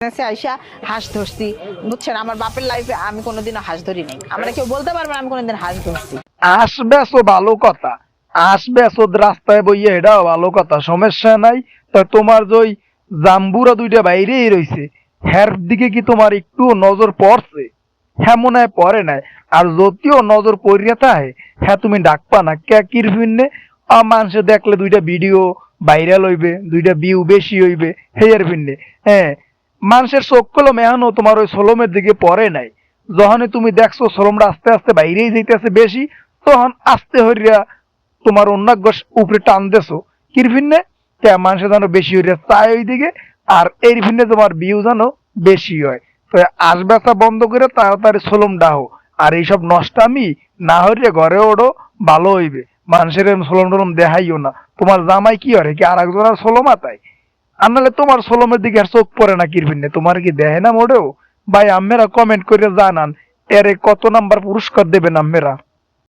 আইসা হাঁস ধরছি, বুঝছেন? আমার বাপের লাইফে আমি কোনোদিনও হাঁস ধরি নাই। আমরা কেউ বলতে পারবো না আমি কোনোদিন হাঁস ধরছি। আসবে সো ভালো কথা, আসবে সো রাস্তায় বইয়ে, এটাও ভালো কথা, সমস্যা নাই। তা তোমার যে ওই জাম্বুরা দুইটা বাইরেই রইছে, হ্যার দিকে কি তোমার একটু নজর পড়ছে? হ্যাঁ মনে হয় পড়ে নাই। আর যদিও নজর পড়িয়া থাকে, হ্যাঁ তুমি ডাকপা না কে কির ভিন্নে? মানুষে দেখলে দুইটা ভিডিও ভাইরাল হইবে, দুইটা ভিউ বেশি হইবে, হেয়ার ভিন্নে। হ্যাঁ, মানুষের চোখ কলম এখনো তোমার ওই সলমের দিকে পড়ে নাই। যখনই তুমি দেখছো সলমটা আস্তে আস্তে বাইরেই যাইতেছে বেশি, তখন আস্তে হইয়া তোমার অন্যাগ্য উপরে টান দেছো কির ভিন্নে, মানুষের যেন বেশি হইয়া চায় ওই দিকে। আর এর ভিন্নে তোমার ভিউ যেন বেশি হয়। তো আসবেসা বন্ধ করে তাড়াতাড়ি সলম ডাহো। আর এইসব নষ্টামি না হইলে ঘরে ওড়ো, ভালো হইবে। মানুষের সলম টলম দেখাইও না। তোমার জামাই কি হরে কি আর একজনের সলম আতায়? আর নাহলে তোমার সলমের দিকে আর চোখ পড়ে না কিরবিনে? তোমার কি দেহে না মোটেও? ভাই আম্মেরা কমেন্ট করে জানান, এরে কত নাম্বার পুরস্কার দেবেন আম্মেরা?